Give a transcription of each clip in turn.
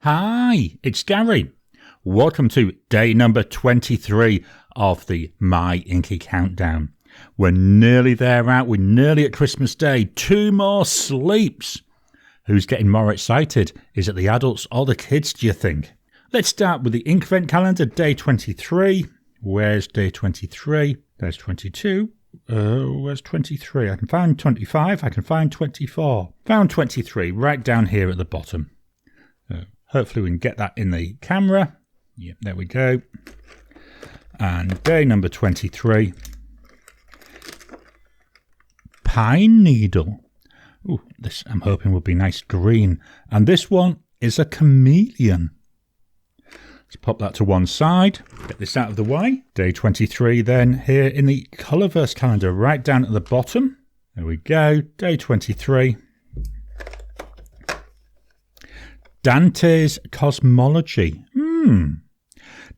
Hi, it's Gary. Welcome to day number 23 of the My Inky Countdown. We're nearly there out. We're nearly at Christmas Day. 2 more sleeps. Who's getting more excited? Is it the adults or the kids, do you think? Let's start with the Inkvent calendar, day 23. Where's day 23? There's 22. Where's 23? I can find 25. I can find 24. Found 23 right down here at the bottom. Hopefully we can get that in the camera. Yep, there we go. And day number 23. Pine needle. Ooh, this I'm hoping will be nice green. And this one is a chameleon. Let's pop that to one side. Get this out of the way. Day 23 then here in the Colorverse calendar right down at the bottom. There we go. Day 23. Dante's Cosmology.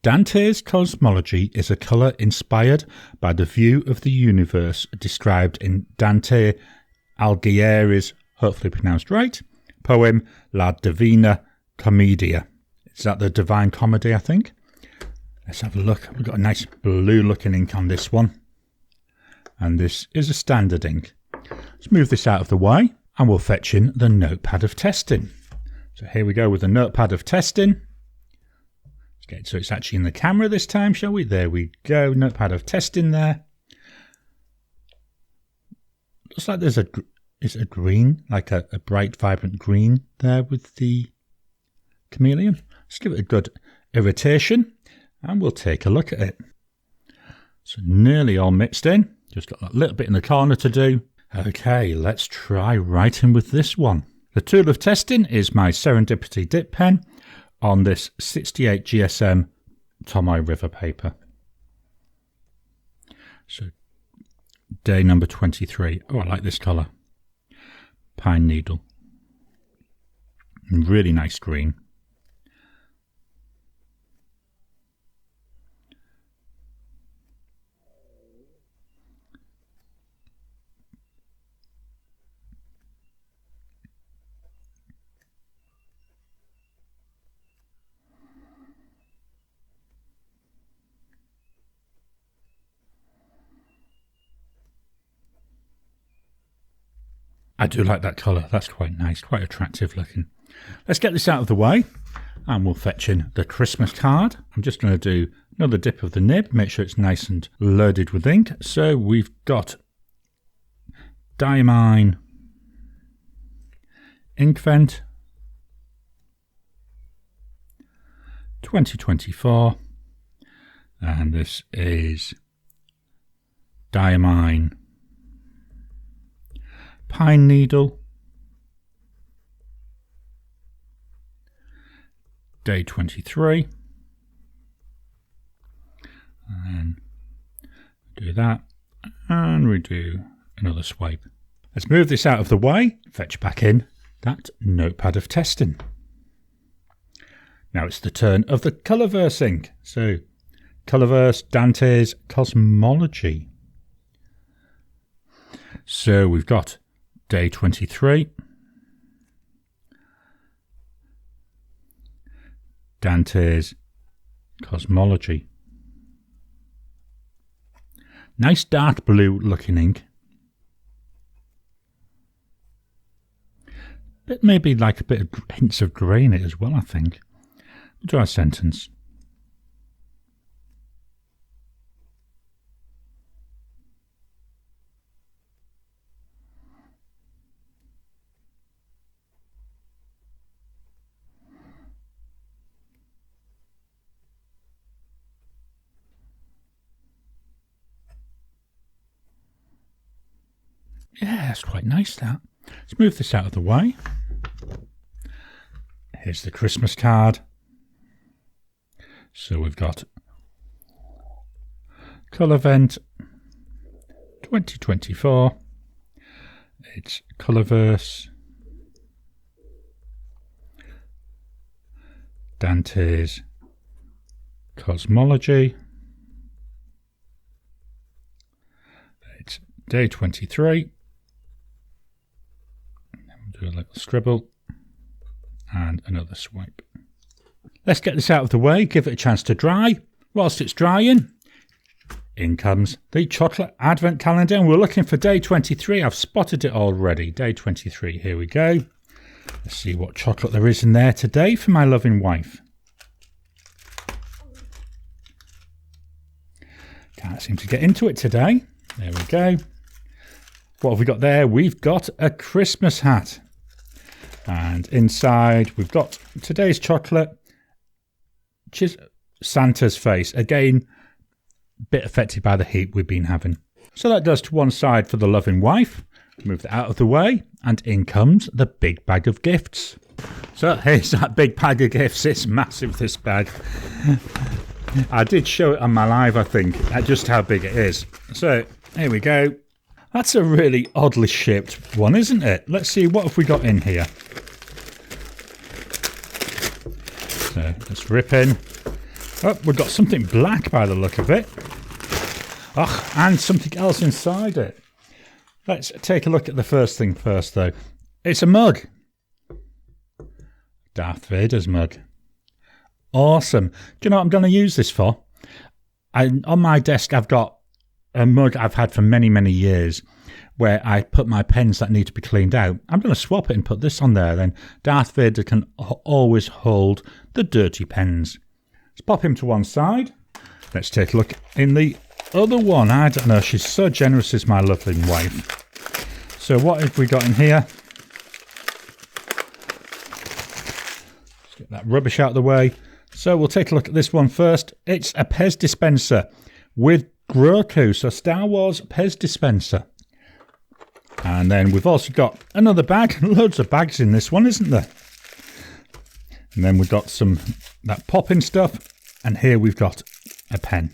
Dante's Cosmology is a colour inspired by the view of the universe described in Dante Alighieri's, hopefully pronounced right, poem La Divina Commedia. Is that the Divine Comedy, I think? Let's have a look. We've got a nice blue looking ink on this one. And this is a standard ink. Let's move this out of the way and we'll fetch in the Notepad of Testing. So here we go with the Notepad of Testing. Let's get it so it's actually in the camera this time, shall we? There we go, Notepad of Testing there. Looks like there's is a green, like a bright, vibrant green there with the chameleon. Let's give it a good irritation and we'll take a look at it. So nearly all mixed in. Just got that little bit in the corner to do. Okay, let's try writing with this one. The tool of testing is my Serendipity dip pen on this 68 GSM Tomoe River paper. So day number 23. Oh, I like this colour. Pine needle. Really nice green. I do like that colour. That's quite nice, quite attractive looking. Let's get this out of the way and we'll fetch in the Christmas card. I'm just going to do another dip of the nib, make sure it's nice and loaded with ink. So we've got Diamine Inkvent 2024 and this is Diamine Pine needle, day 23, and do that, and we do another swipe. Let's move this out of the way, fetch back in that Notepad of Testing. Now it's the turn of the Colorverse ink, so Colorverse Dante's Cosmology. So we've got day 23, Dante's Cosmology. Nice dark blue looking ink. But maybe like a bit of hints of grey in it as well, I think. We'll do our sentence. Yeah, that's quite nice, that. Let's move this out of the way. Here's the Christmas card. So we've got Colorvent 2024. It's Colorverse Dante's Cosmology. It's day 23. We'll do a little scribble and another swipe. let's get this out of the way, give it a chance to dry. Whilst it's drying, in comes the chocolate advent calendar, and we're looking for day 23. I've spotted it already. Day 23, here we go. Let's see what chocolate there is in there today for my loving wife. Can't seem to get into it today. There we go. What have we got there? We've got a Christmas hat. And inside we've got today's chocolate, which is Santa's face. Again, a bit affected by the heat we've been having. So that goes to one side for the loving wife. Move that out of the way. And in comes the big bag of gifts. So here's that big bag of gifts. It's massive, this bag. I did show it on my live, I think, at just how big it is. So here we go. That's a really oddly shaped one, isn't it? Let's see, what have we got in here? So let's rip in. Oh, we've got something black by the look of it. Oh, and something else inside it. Let's take a look at the first thing first, though. It's a mug. Darth Vader's mug. Awesome. Do you know what I'm going to use this for? On my desk, I've got a mug I've had for many, many years where I put my pens that need to be cleaned out. I'm going to swap it and put this on there. Then Darth Vader can always hold the dirty pens. Let's pop him to one side. Let's take a look in the other one. I don't know. She's so generous, is my lovely wife. So what have we got in here? Let's get that rubbish out of the way. So we'll take a look at this one first. It's a Pez dispenser with Groku. So Star Wars Pez dispenser. And then we've also got another bag. Loads of bags in this one, isn't there? And then we've got some that popping stuff. And here we've got a pen.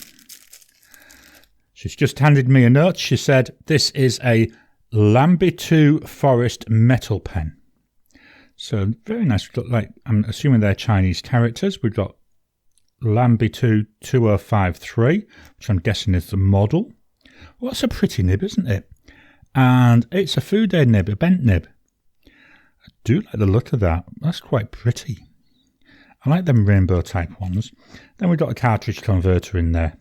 She's just handed me a note. She said this is a Lambitu Forest metal pen. So very nice. We've got, like, I'm assuming they're Chinese characters. We've got Lambitu 2053, which I'm guessing is the model. Well, that's a pretty nib, isn't it? And it's a food aid nib, a bent nib. I do like the look of that. That's quite pretty. I like them rainbow type ones. Then we've got a cartridge converter in there.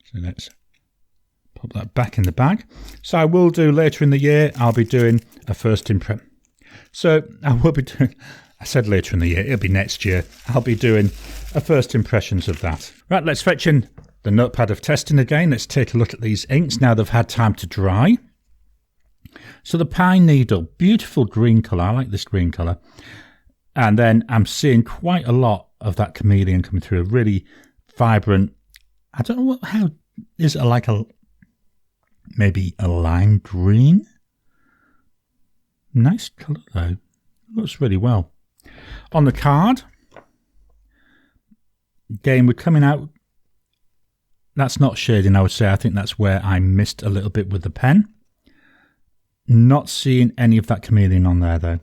So let's pop that back in the bag. So I will do later in the year, I'll be doing a first impression. So I will be doing, I said later in the year, it'll be next year. I'll be doing a first impressions of that. Right, let's fetch in the Notepad of Testing again. Let's take a look at these inks now they've had time to dry. So the pine needle, beautiful green colour. I like this green colour. And then I'm seeing quite a lot of that chameleon coming through, a really vibrant, I don't know how, is it like a, maybe a lime green? Nice colour though, looks really well. On the card, again we're coming out, that's not shading I would say, I think that's where I missed a little bit with the pen. Not seeing any of that chameleon on there though.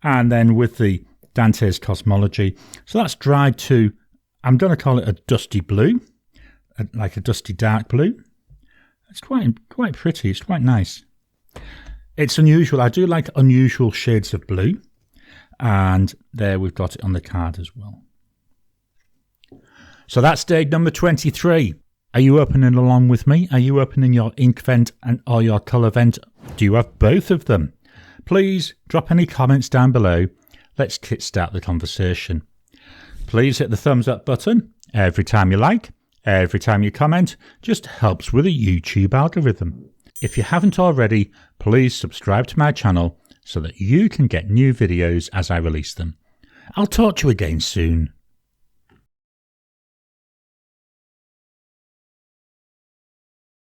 And then with the Dante's Cosmology, so that's dried to, I'm going to call it a dusty blue, like a dusty dark blue. It's quite pretty, it's quite nice. It's unusual, I do like unusual shades of blue. And there we've got it on the card as well. So that's day number 23. Are you opening along with me? Are you opening your Inkvent or your Colorvent? Do you have both of them? Please drop any comments down below. Let's kickstart the conversation. Please hit the thumbs up button every time you like, every time you comment. Just helps with the YouTube algorithm. If you haven't already, please subscribe to my channel so that you can get new videos as I release them. I'll talk to you again soon.